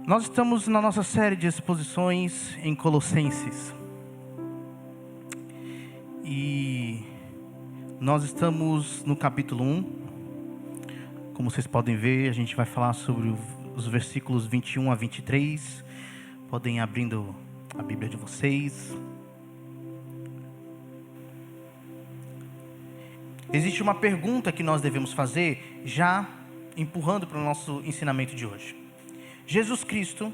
Nós estamos na nossa série de exposições em Colossenses. E nós estamos no capítulo 1. Como vocês podem ver, a gente vai falar sobre os versículos 21 a 23. Podem ir abrindo a Bíblia de vocês. Existe uma pergunta que nós devemos fazer, já empurrando para o nosso ensinamento de hoje. Jesus Cristo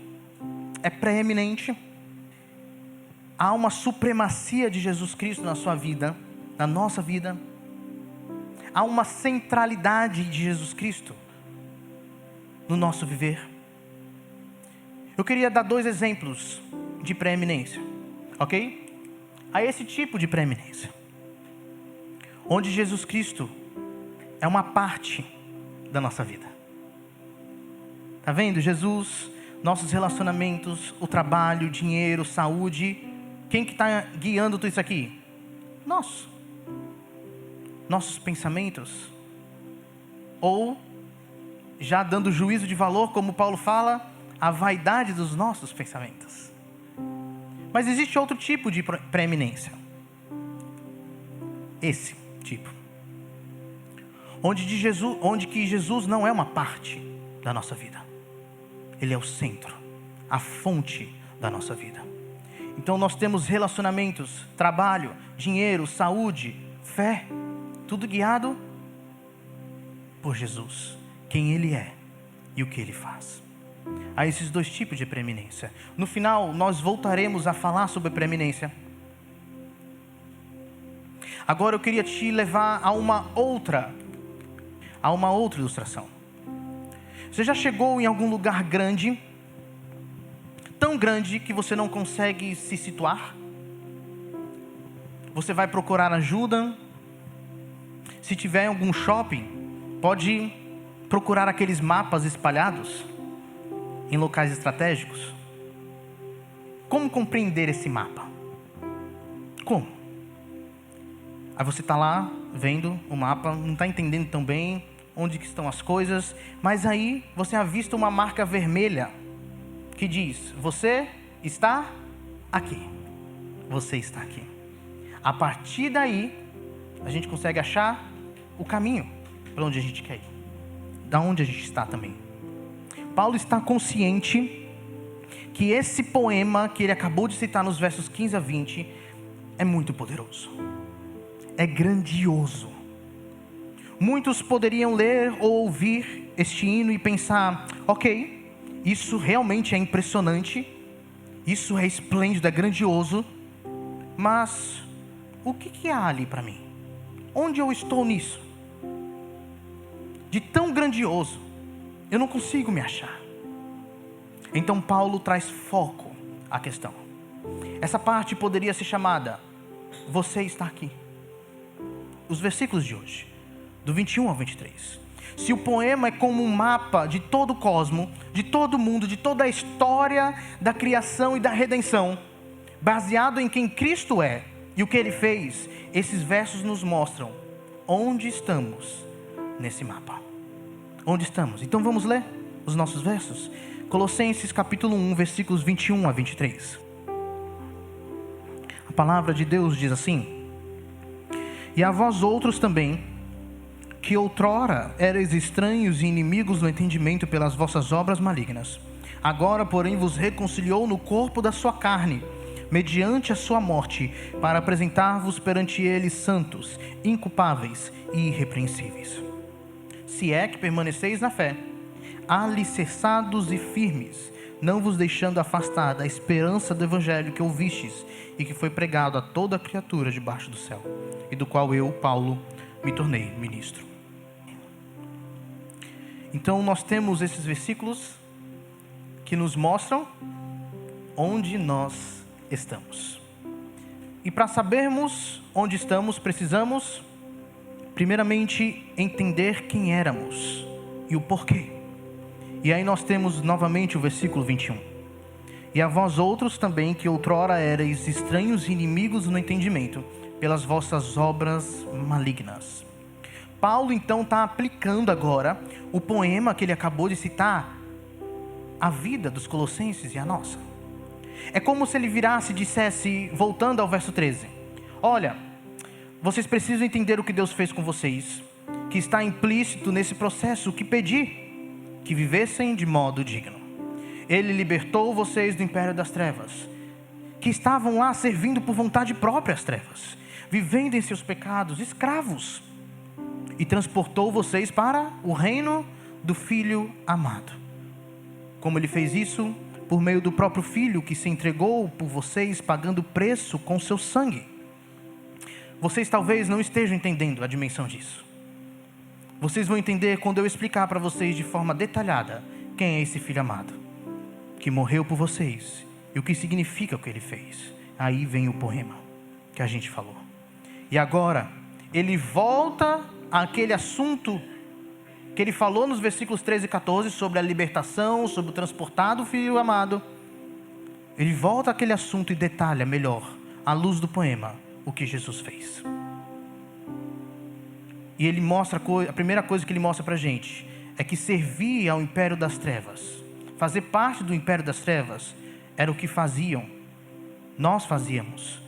é preeminente? Há uma supremacia de Jesus Cristo na sua vida, na nossa vida? Há uma centralidade de Jesus Cristo no nosso viver? Eu queria dar 2 exemplos de preeminência, ok? Há esse tipo de preeminência, onde Jesus Cristo é uma parte da nossa vida. Está vendo? Jesus, nossos relacionamentos, o trabalho, o dinheiro, saúde. Quem que está guiando tudo isso aqui? Nossos pensamentos. Ou, já dando juízo de valor, como Paulo fala, a vaidade dos nossos pensamentos. Mas existe outro tipo de preeminência. Esse tipo. Onde que Jesus não é uma parte da nossa vida. Ele é o centro, a fonte da nossa vida. Então nós temos relacionamentos, trabalho, dinheiro, saúde, fé, tudo guiado por Jesus, quem Ele é e o que Ele faz. Há esses 2 tipos de preeminência. No final nós voltaremos a falar sobre preeminência. Agora eu queria te levar a uma outra ilustração. Você já chegou em algum lugar grande, tão grande que você não consegue se situar? Você vai procurar ajuda. Se tiver em algum shopping, pode procurar aqueles mapas espalhados em locais estratégicos. Como compreender esse mapa? Como? Aí você está lá vendo o mapa, não está entendendo tão bem onde que estão as coisas, mas aí você avista uma marca vermelha que diz: você está aqui. Você está aqui. A partir daí, a gente consegue achar o caminho para onde a gente quer ir, da onde a gente está também. Paulo está consciente que esse poema que ele acabou de citar nos versos 15 a 20 é muito poderoso, é grandioso. Muitos poderiam ler ou ouvir este hino e pensar: ok, isso realmente é impressionante, isso é esplêndido, é grandioso, mas o que há ali para mim? Onde eu estou nisso? De tão grandioso, eu não consigo me achar. Então Paulo traz foco à questão. Essa parte poderia ser chamada: você está aqui. Os versículos de hoje, do 21 ao 23. Se o poema é como um mapa de todo o cosmo, de todo o mundo, de toda a história da criação e da redenção, baseado em quem Cristo é e o que Ele fez, esses versos nos mostram onde estamos nesse mapa. Onde estamos? Então vamos ler os nossos versos. Colossenses capítulo 1, versículos 21 a 23. A palavra de Deus diz assim: e a vós outros também, que outrora erais estranhos e inimigos no entendimento pelas vossas obras malignas, agora porém vos reconciliou no corpo da sua carne, mediante a sua morte, para apresentar-vos perante ele santos, inculpáveis e irrepreensíveis. Se é que permaneceis na fé, alicerçados e firmes, não vos deixando afastar da esperança do evangelho que ouvistes e que foi pregado a toda criatura debaixo do céu, e do qual eu, Paulo, me tornei ministro. Então nós temos esses versículos que nos mostram onde nós estamos. E para sabermos onde estamos, precisamos primeiramente entender quem éramos e o porquê. E aí nós temos novamente o versículo 21. E a vós outros também, que outrora erais estranhos e inimigos no entendimento, pelas vossas obras malignas. Paulo então está aplicando agora o poema que ele acabou de citar a vida dos colossenses e a nossa. É como se ele virasse e dissesse, voltando ao verso 13: olha, vocês precisam entender o que Deus fez com vocês, que está implícito nesse processo, que pedi, que vivessem de modo digno. Ele libertou vocês do império das trevas, que estavam lá servindo por vontade própria às trevas, vivendo em seus pecados, escravos, e transportou vocês para o reino do Filho amado. Como ele fez isso? Por meio do próprio Filho que se entregou por vocês, pagando o preço com seu sangue. Vocês talvez não estejam entendendo a dimensão disso. Vocês vão entender quando eu explicar para vocês de forma detalhada quem é esse Filho amado, que morreu por vocês, e o que significa o que ele fez. Aí vem o poema que a gente falou. E agora, ele volta àquele assunto que ele falou nos versículos 13 e 14, sobre a libertação, sobre o transportado Filho amado. Ele volta àquele assunto e detalha melhor, à luz do poema, o que Jesus fez. E ele mostra, a primeira coisa que ele mostra para a gente, é que servir ao império das trevas, fazer parte do império das trevas, era o que faziam, nós fazíamos.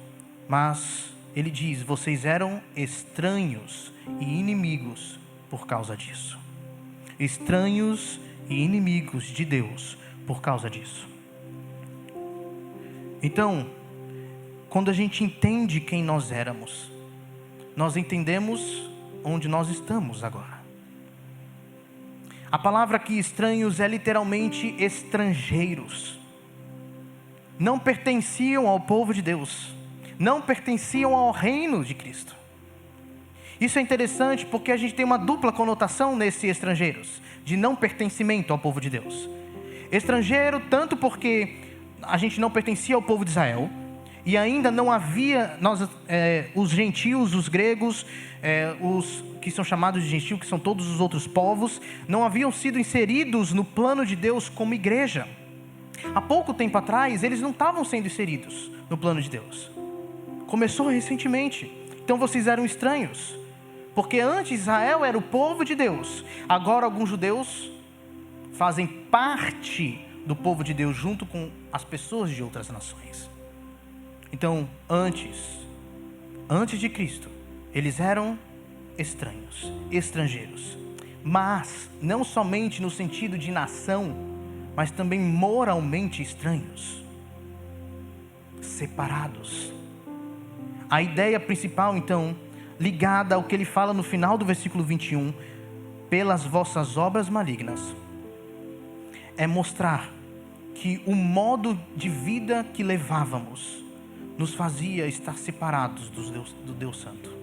Mas ele diz, vocês eram estranhos e inimigos por causa disso. Estranhos e inimigos de Deus por causa disso. Então, quando a gente entende quem nós éramos, nós entendemos onde nós estamos agora. A palavra aqui, estranhos, é literalmente estrangeiros. Não pertenciam ao povo de Deus, não pertenciam ao reino de Cristo. Isso é interessante porque a gente tem uma dupla conotação nesses estrangeiros, de não pertencimento ao povo de Deus. Estrangeiro tanto porque a gente não pertencia ao povo de Israel, e ainda não havia, os gentios, os gregos, os que são chamados de gentios, que são todos os outros povos, não haviam sido inseridos no plano de Deus como igreja. Há pouco tempo atrás, eles não estavam sendo inseridos no plano de Deus. Começou recentemente. Então vocês eram estranhos, porque antes Israel era o povo de Deus. Agora alguns judeus fazem parte do povo de Deus junto com as pessoas de outras nações. Então, antes de Cristo, eles eram estranhos, estrangeiros. Mas não somente no sentido de nação, mas também moralmente estranhos, separados. A ideia principal, então, ligada ao que ele fala no final do versículo 21, pelas vossas obras malignas, é mostrar que o modo de vida que levávamos nos fazia estar separados do Deus Santo.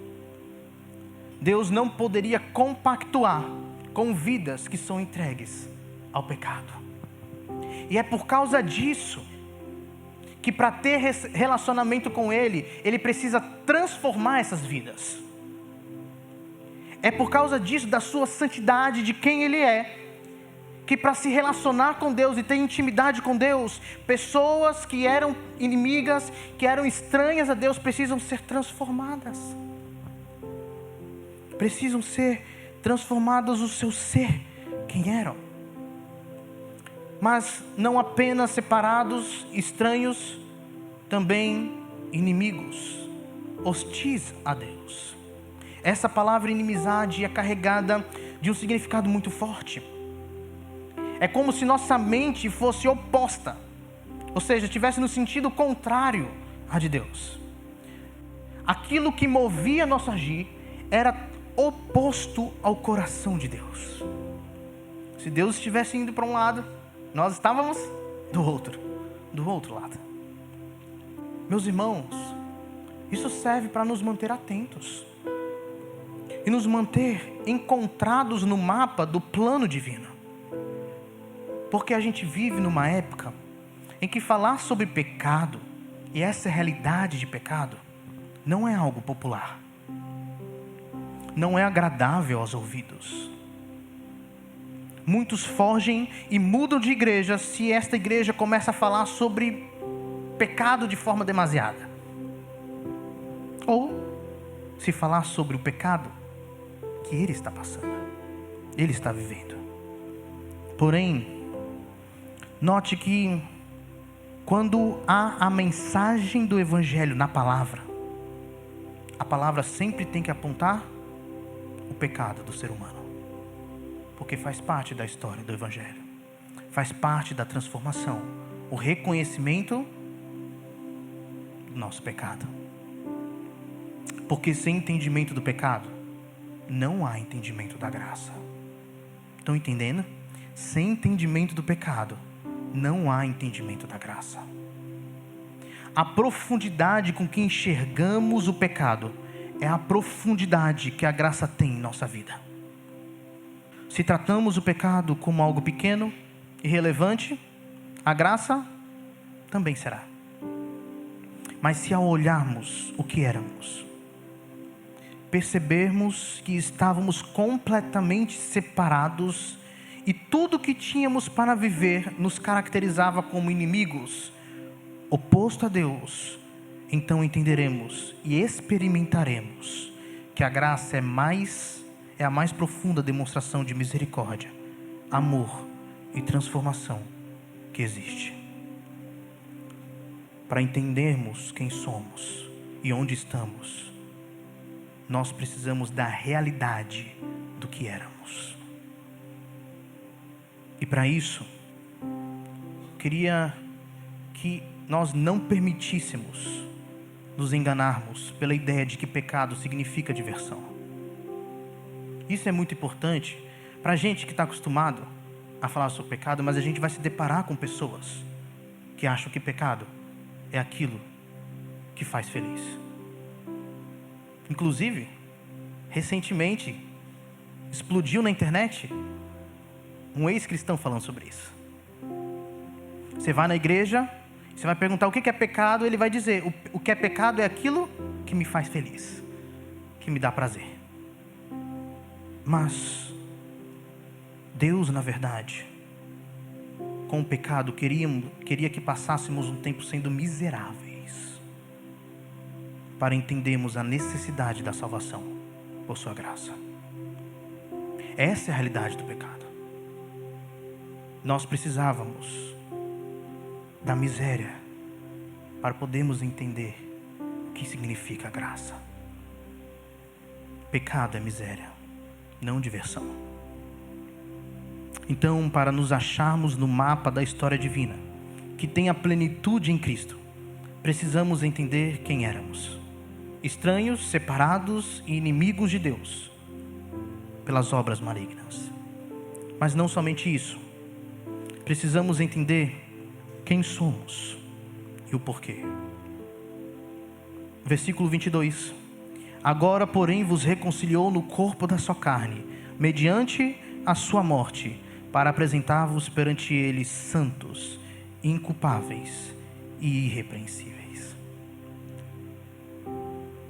Deus não poderia compactuar com vidas que são entregues ao pecado. E é por causa disso que, para ter relacionamento com Ele, Ele precisa transformar essas vidas. É por causa disso, da sua santidade, de quem Ele é, que para se relacionar com Deus e ter intimidade com Deus, pessoas que eram inimigas, que eram estranhas a Deus, precisam ser transformadas. Precisam ser transformadas o seu ser, quem eram. Mas não apenas separados, estranhos, também inimigos, hostis a Deus. Essa palavra inimizade é carregada de um significado muito forte. É como se nossa mente fosse oposta, ou seja, estivesse no sentido contrário à de Deus. Aquilo que movia nosso agir era oposto ao coração de Deus. Se Deus estivesse indo para um lado, nós estávamos do outro lado. Meus irmãos, isso serve para nos manter atentos e nos manter encontrados no mapa do plano divino. Porque a gente vive numa época em que falar sobre pecado e essa realidade de pecado não é algo popular. Não é agradável aos ouvidos. Muitos fogem e mudam de igreja se esta igreja começa a falar sobre pecado de forma demasiada. Ou se falar sobre o pecado que ele está passando, ele está vivendo. Porém, Note que quando há a mensagem do Evangelho na palavra, a palavra sempre tem que apontar o pecado do ser humano. Porque faz parte da história do Evangelho. Faz parte da transformação. O reconhecimento do nosso pecado. Porque sem entendimento do pecado, não há entendimento da graça. Estão entendendo? Sem entendimento do pecado, não há entendimento da graça. A profundidade com que enxergamos o pecado é a profundidade que a graça tem em nossa vida. Se tratamos o pecado como algo pequeno, irrelevante, a graça também será. Mas se ao olharmos o que éramos, percebermos que estávamos completamente separados e tudo que tínhamos para viver nos caracterizava como inimigos, oposto a Deus, então entenderemos e experimentaremos que a graça é a mais profunda demonstração de misericórdia, amor e transformação que existe. Para entendermos quem somos e onde estamos, nós precisamos da realidade do que éramos. E para isso, queria que nós não permitíssemos nos enganarmos pela ideia de que pecado significa diversão. Isso é muito importante para a gente que está acostumado a falar sobre pecado, mas a gente vai se deparar com pessoas que acham que pecado é aquilo que faz feliz. Inclusive, recentemente, explodiu na internet um ex-cristão falando sobre isso. Você vai na igreja, você vai perguntar o que é pecado, ele vai dizer, o que é pecado é aquilo que me faz feliz, que me dá prazer. Mas Deus, na verdade, com o pecado, queria que passássemos um tempo sendo miseráveis, para entendermos a necessidade da salvação por sua graça. Essa é a realidade do pecado. Nós precisávamos da miséria para podermos entender o que significa a graça. Pecado é miséria, não diversão. Então, para nos acharmos no mapa da história divina, que tem a plenitude em Cristo, precisamos entender quem éramos. Estranhos, separados e inimigos de Deus, pelas obras malignas. Mas não somente isso. Precisamos entender quem somos e o porquê. Versículo 22. Agora, porém, vos reconciliou no corpo da sua carne, mediante a sua morte, para apresentar-vos perante ele santos, inculpáveis e irrepreensíveis.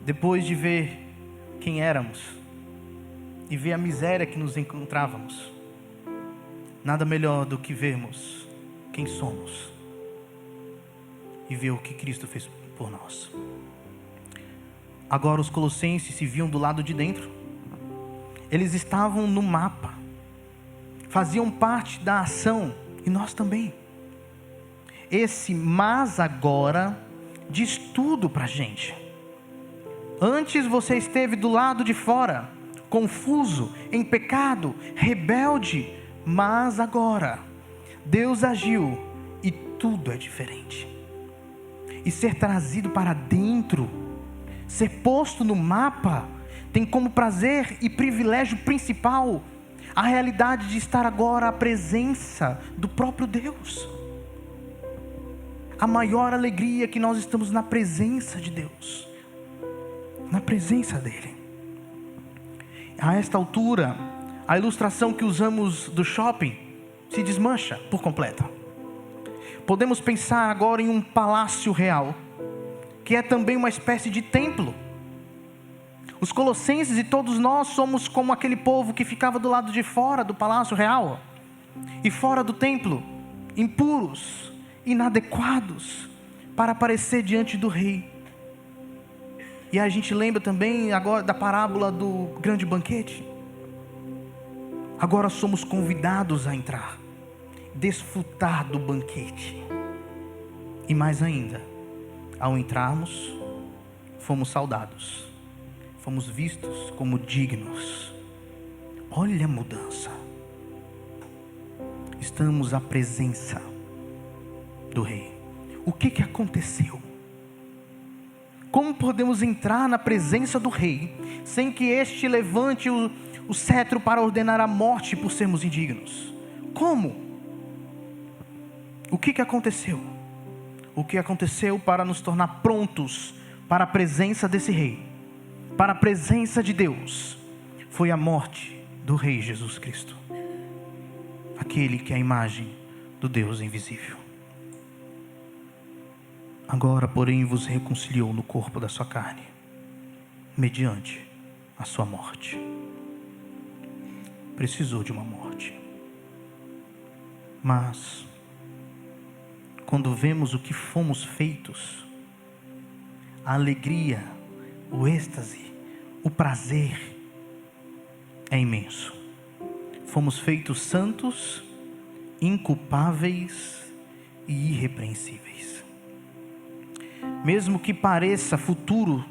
Depois de ver quem éramos e ver a miséria que nos encontrávamos, nada melhor do que vermos quem somos e ver o que Cristo fez por nós. Agora os colossenses se viam do lado de dentro. Eles estavam no mapa, faziam parte da ação, e nós também. Esse mas agora diz tudo pra gente. Antes você esteve do lado de fora, confuso, em pecado, rebelde, mas agora Deus agiu e tudo é diferente. E ser trazido para dentro, ser posto no mapa, tem como prazer e privilégio principal a realidade de estar agora à presença do próprio Deus. A maior alegria é que nós estamos na presença de Deus, na presença dEle. A esta altura, a ilustração que usamos do shopping se desmancha por completo. Podemos pensar agora em um palácio real, que é também uma espécie de templo. Os colossenses e todos nós somos como aquele povo que ficava do lado de fora do palácio real e fora do templo, impuros, inadequados para aparecer diante do rei. E a gente lembra também agora da parábola do grande banquete. Agora somos convidados a entrar desfrutar do banquete. E mais ainda, ao entrarmos, fomos saudados, fomos vistos como dignos. Olha a mudança. Estamos à presença do Rei. O que aconteceu? Como podemos entrar na presença do Rei sem que este levante o cetro para ordenar a morte por sermos indignos? Como? O que aconteceu? O que aconteceu para nos tornar prontos para a presença desse Rei, para a presença de Deus, foi a morte do Rei Jesus Cristo, aquele que é a imagem do Deus invisível. Agora, porém, vos reconciliou no corpo da sua carne, mediante a sua morte. Precisou de uma morte. Mas, quando vemos o que fomos feitos, a alegria, o êxtase, o prazer é imenso. Fomos feitos santos, inculpáveis e irrepreensíveis. Mesmo que pareça futuro,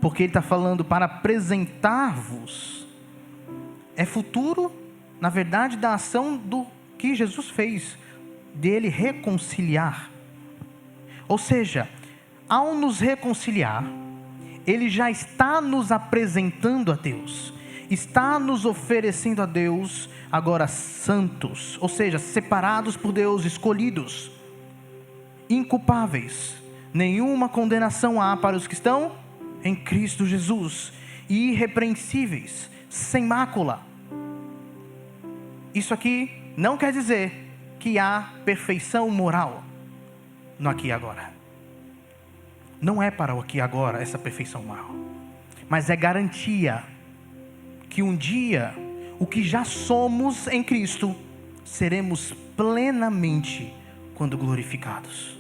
porque ele está falando para apresentar-vos, é futuro, na verdade, da ação do que Jesus fez, dele reconciliar. Ou seja, ao nos reconciliar, ele já está nos apresentando a Deus, está nos oferecendo a Deus agora santos, ou seja, separados por Deus, escolhidos, inculpáveis. Nenhuma condenação há para os que estão em Cristo Jesus, e irrepreensíveis, sem mácula. Isso aqui não quer dizer que há perfeição moral no aqui e agora. Não é para o aqui e agora essa perfeição moral, mas é garantia que um dia, o que já somos em Cristo, seremos plenamente quando glorificados.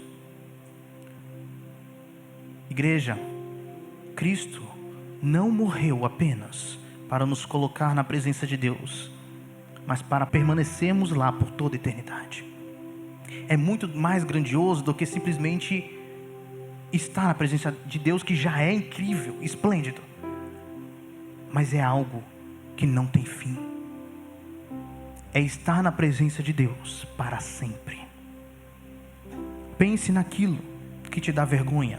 Igreja, Cristo não morreu apenas para nos colocar na presença de Deus, mas para permanecermos lá por toda a eternidade. É muito mais grandioso do que simplesmente estar na presença de Deus, que já é incrível, esplêndido, mas é algo que não tem fim. É estar na presença de Deus para sempre. Pense naquilo que te dá vergonha,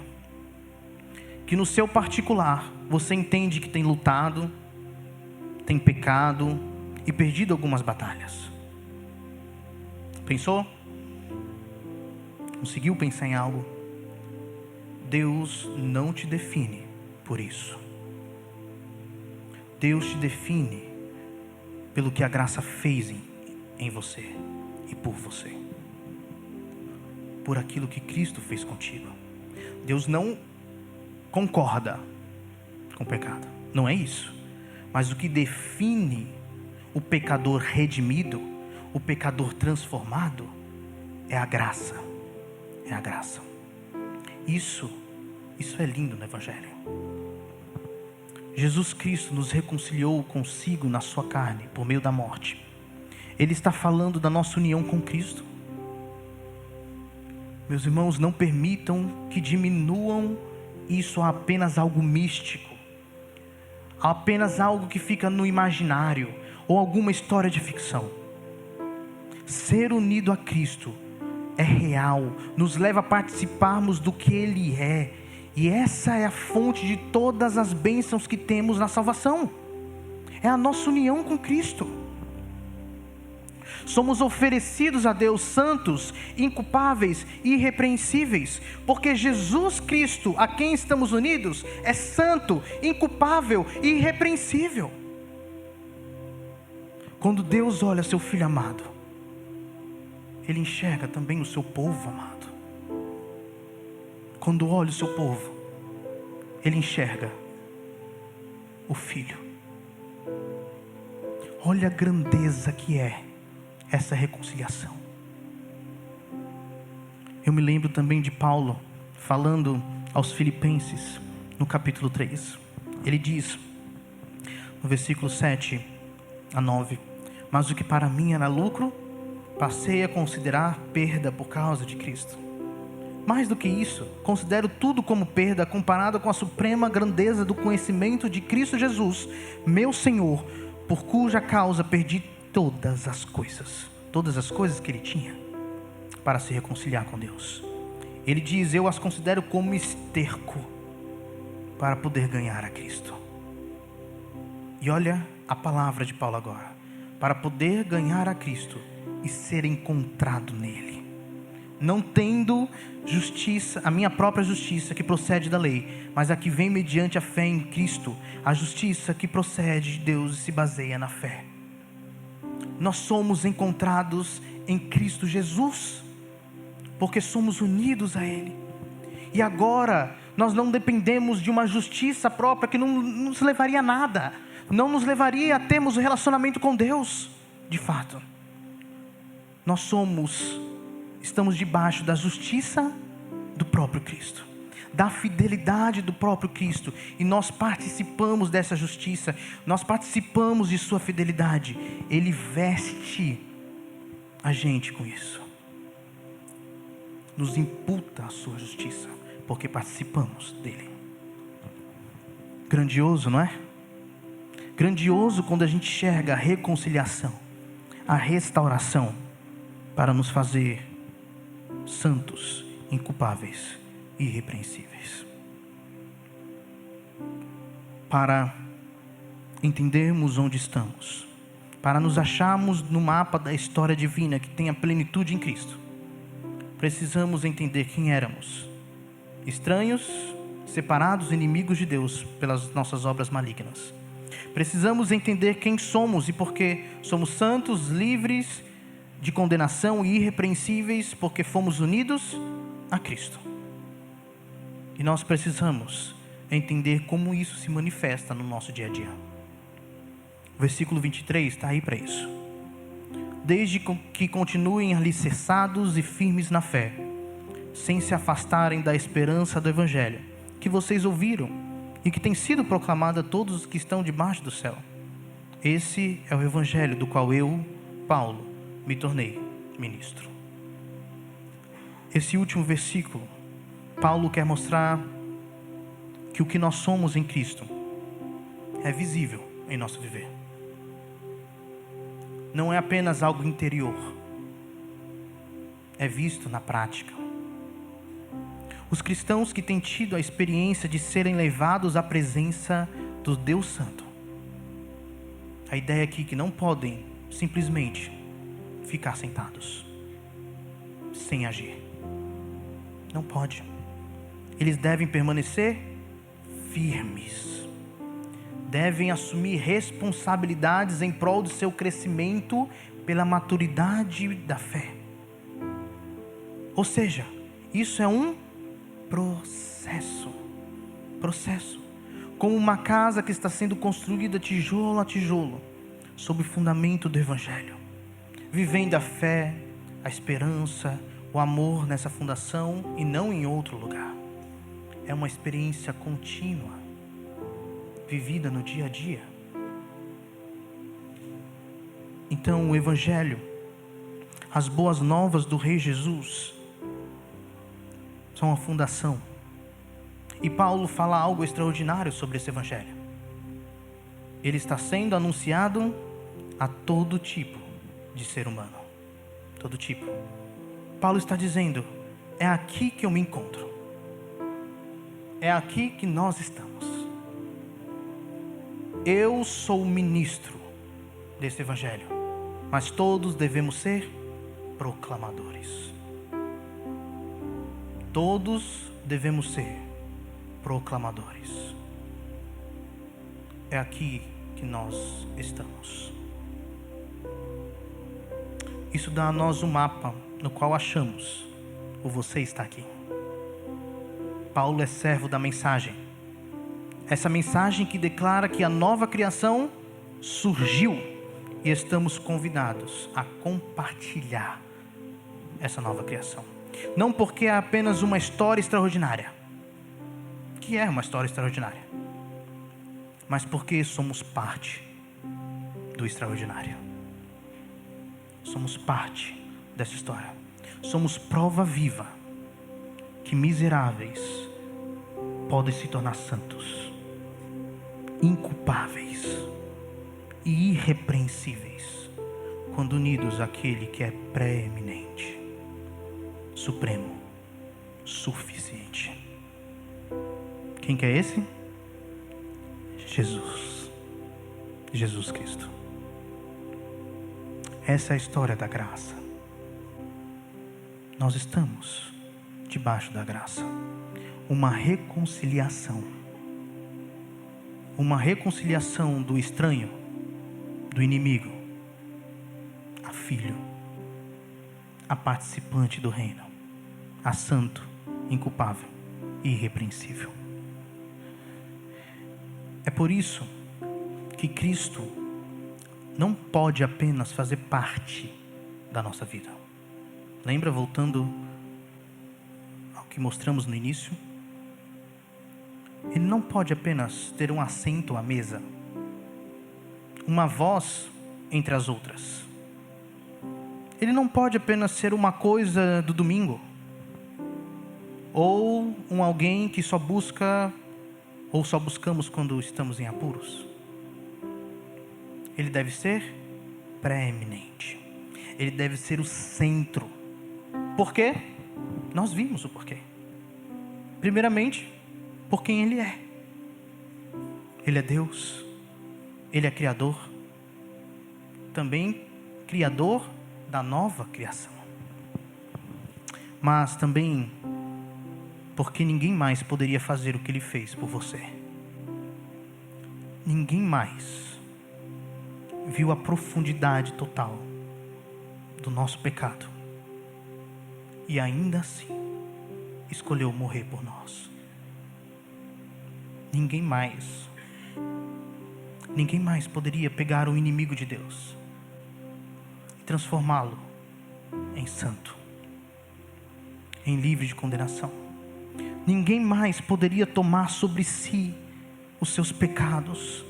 que no seu particular você entende que tem lutado, tem pecado e perdido algumas batalhas. Pensou? Conseguiu pensar em algo? Deus não te define por isso. Deus te define pelo que a graça fez em você e por você, por aquilo que Cristo fez contigo. Deus não concorda com o pecado, não é isso. Mas o que define o pecador redimido, o pecador transformado, é a graça. É a graça. Isso é lindo no Evangelho. Jesus Cristo nos reconciliou consigo na sua carne, por meio da morte. Ele está falando da nossa união com Cristo. Meus irmãos, não permitam que diminuam isso a apenas algo místico, a apenas algo que fica no imaginário, ou alguma história de ficção. Ser unido a Cristo é real, nos leva a participarmos do que Ele é, e essa é a fonte de todas as bênçãos que temos na salvação. É a nossa união com Cristo. Somos oferecidos a Deus santos, inculpáveis e irrepreensíveis, porque Jesus Cristo, a quem estamos unidos, é santo, inculpável e irrepreensível. Quando Deus olha seu Filho amado, Ele enxerga também o seu povo amado. Quando olha o seu povo, Ele enxerga o Filho. Olha a grandeza que é essa reconciliação. Eu me lembro também de Paulo falando aos Filipenses no capítulo 3. Ele diz no versículo 7 a 9: mas o que para mim era lucro, passei a considerar perda por causa de Cristo. Mais do que isso, considero tudo como perda comparado com a suprema grandeza do conhecimento de Cristo Jesus, meu Senhor, por cuja causa perdi todas as coisas que ele tinha, para se reconciliar com Deus. Ele diz: eu as considero como esterco para poder ganhar a Cristo. E olha a palavra de Paulo agora: para poder ganhar a Cristo e ser encontrado nele, não tendo justiça, a minha própria justiça que procede da lei, mas a que vem mediante a fé em Cristo, a justiça que procede de Deus e se baseia na fé. Nós somos encontrados em Cristo Jesus, porque somos unidos a Ele. E agora nós não dependemos de uma justiça própria que não nos levaria a nada, não nos levaria a termos um relacionamento com Deus. De fato, nós estamos debaixo da justiça do próprio Cristo, da fidelidade do próprio Cristo, e nós participamos dessa justiça, nós participamos de sua fidelidade. Ele veste a gente com isso, nos imputa a sua justiça, porque participamos dele. Grandioso, não é? Grandioso quando a gente enxerga a reconciliação, a restauração, para nos fazer santos, inculpáveis e irrepreensíveis. Para entendermos onde estamos, para nos acharmos no mapa da história divina que tem a plenitude em Cristo, precisamos entender quem éramos: estranhos, separados, inimigos de Deus pelas nossas obras malignas. Precisamos entender quem somos e por que somos santos, livres de condenação e irrepreensíveis, porque fomos unidos a Cristo. E nós precisamos entender como isso se manifesta no nosso dia a dia. O versículo 23 está aí para isso. Desde que continuem alicerçados e firmes na fé, sem se afastarem da esperança do Evangelho, que vocês ouviram e que tem sido proclamado a todos os que estão debaixo do céu. Esse é o Evangelho do qual eu, Paulo, me tornei ministro. Esse último versículo, Paulo quer mostrar que o que nós somos em Cristo é visível em nosso viver. Não é apenas algo interior, é visto na prática. Os cristãos que têm tido a experiência de serem levados à presença do Deus Santo, a ideia aqui é que não podem simplesmente ficar sentados, sem agir. Não pode. Eles devem permanecer firmes. Devem assumir responsabilidades em prol do seu crescimento pela maturidade da fé. Ou seja, isso é um processo. Como uma casa que está sendo construída tijolo a tijolo, sob o fundamento do Evangelho. Vivendo a fé, a esperança, o amor nessa fundação e não em outro lugar. É uma experiência contínua, vivida no dia a dia. Então o Evangelho, as boas novas do Rei Jesus, são a fundação. E Paulo fala algo extraordinário sobre esse Evangelho. Ele está sendo anunciado a todo tipo de ser humano. Todo tipo. Paulo está dizendo: é aqui que eu me encontro. É aqui que nós estamos. Eu sou o ministro desse Evangelho, mas todos devemos ser proclamadores. Todos devemos ser proclamadores. É aqui que nós estamos. Isso dá a nós um mapa no qual achamos o você está aqui. Paulo é servo da mensagem. Essa mensagem que declara que a nova criação surgiu e estamos convidados a compartilhar essa nova criação. Não porque é apenas uma história extraordinária, que é uma história extraordinária, mas porque somos parte do extraordinário. Somos parte dessa história. Somos prova viva que miseráveis podem se tornar santos, inculpáveis e irrepreensíveis quando unidos àquele que é preeminente, supremo, suficiente. Quem que é esse? Jesus Cristo. Essa é a história da graça. Nós estamos debaixo da graça. Uma reconciliação do estranho, do inimigo, a filho, a participante do reino, a santo, inculpável e irrepreensível. É por isso que Cristo não pode apenas fazer parte da nossa vida. Lembra, voltando ao que mostramos no início? Ele não pode apenas ter um assento à mesa, uma voz entre as outras. Ele não pode apenas ser uma coisa do domingo, ou um alguém que só busca, ou só buscamos quando estamos em apuros. Ele deve ser preeminente. Ele deve ser o centro. Por quê? Nós vimos o porquê. Primeiramente, por quem Ele é. Ele é Deus. Ele é Criador. Também Criador da nova criação. Mas também porque ninguém mais poderia fazer o que Ele fez por você. Ninguém mais viu a profundidade total do nosso pecado e ainda assim escolheu morrer por nós. Ninguém mais poderia pegar o inimigo de Deus e transformá-lo em santo, em livre de condenação. Ninguém mais poderia tomar sobre si os seus pecados,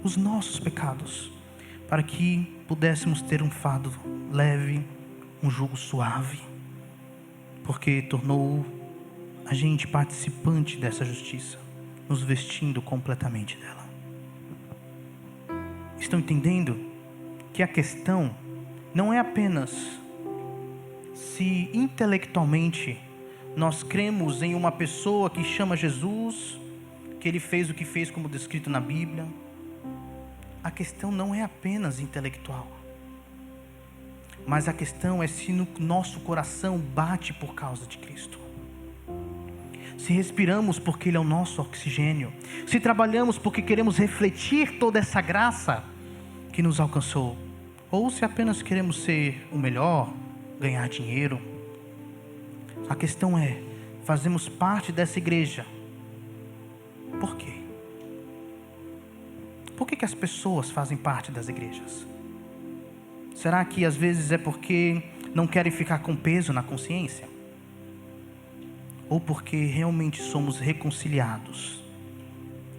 os nossos pecados, para que pudéssemos ter um fardo leve, um jugo suave, porque tornou a gente participante dessa justiça, nos vestindo completamente dela. Estão entendendo que a questão não é apenas se intelectualmente nós cremos em uma pessoa que chama Jesus, que Ele fez o que fez como descrito na Bíblia. A questão não é apenas intelectual, mas a questão é se no nosso coração bate por causa de Cristo. Se respiramos porque Ele é o nosso oxigênio, se trabalhamos porque queremos refletir toda essa graça que nos alcançou, ou se apenas queremos ser o melhor, ganhar dinheiro. A questão é, fazemos parte dessa igreja. Por quê? Por que as pessoas fazem parte das igrejas? Será que às vezes é porque não querem ficar com peso na consciência? Ou porque realmente somos reconciliados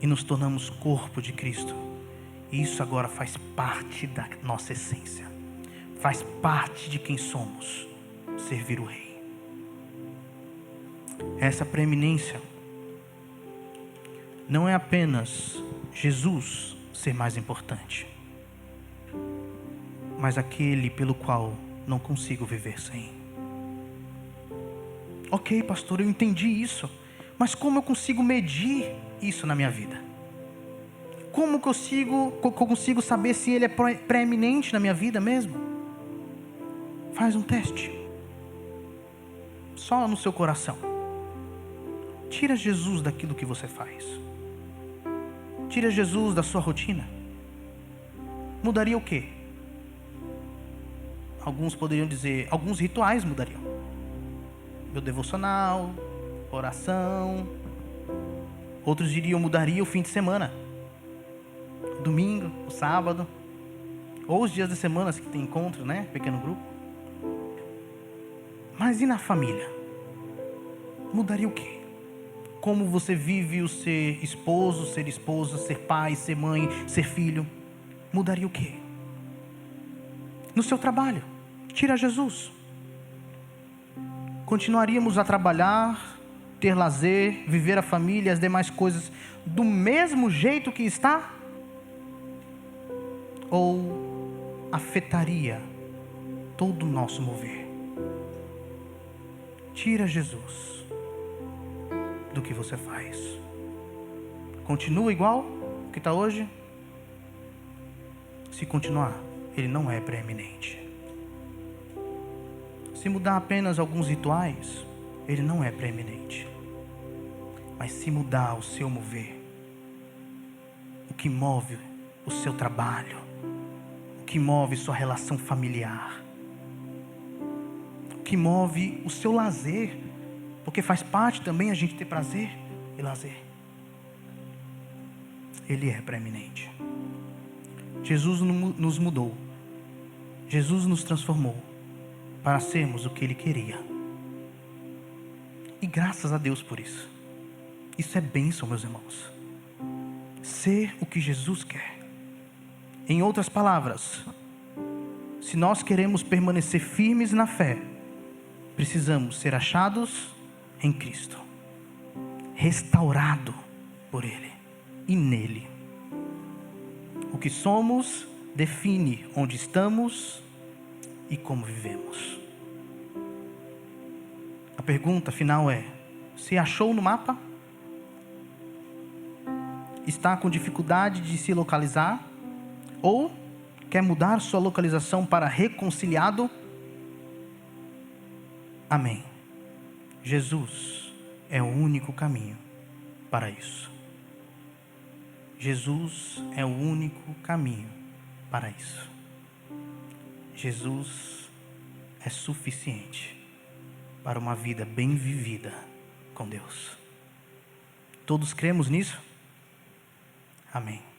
e nos tornamos corpo de Cristo? E isso agora faz parte da nossa essência. Faz parte de quem somos, servir o Rei. Essa preeminência não é apenas Jesus ser mais importante, mas aquele pelo qual não consigo viver sem. Ok, pastor, eu entendi isso, mas como eu consigo medir isso na minha vida? Como que eu consigo saber se Ele é preeminente na minha vida mesmo? Faz um teste, só no seu coração. Tira Jesus daquilo que você faz. Tira Jesus da sua rotina. Mudaria o quê? Alguns poderiam dizer, alguns rituais mudariam. Meu devocional, oração. Outros diriam, mudaria o fim de semana. O domingo, o sábado. Ou os dias de semana que tem encontro, né? Pequeno grupo. Mas e na família? Mudaria o quê? Como você vive o ser esposo, ser esposa, ser pai, ser mãe, ser filho? Mudaria o quê? No seu trabalho, tira Jesus. continuaríamos a trabalhar, ter lazer, viver a família e as demais coisas do mesmo jeito que está? Ou afetaria todo o nosso mover? Tira Jesus do que você faz. Continua igual que está hoje? Se continuar, ele não é preeminente. Se mudar apenas alguns rituais, ele não é preeminente. Mas se mudar o seu mover, o que move o seu trabalho, o que move sua relação familiar, o que move o seu lazer, porque faz parte também a gente ter prazer e lazer, ele é preeminente. Jesus nos mudou, Jesus nos transformou para sermos o que ele queria. E graças a Deus por isso. Isso é bênção, meus irmãos. Ser o que Jesus quer. Em outras palavras, se nós queremos permanecer firmes na fé, precisamos ser achados em Cristo, restaurado por Ele e nele. O que somos define onde estamos e como vivemos. A pergunta final é: se achou no mapa? Está com dificuldade de se localizar? Ou quer mudar sua localização para reconciliado? Amém. Jesus é o único caminho para isso. Jesus é o único caminho para isso. Jesus é suficiente para uma vida bem vivida com Deus. Todos cremos nisso? Amém.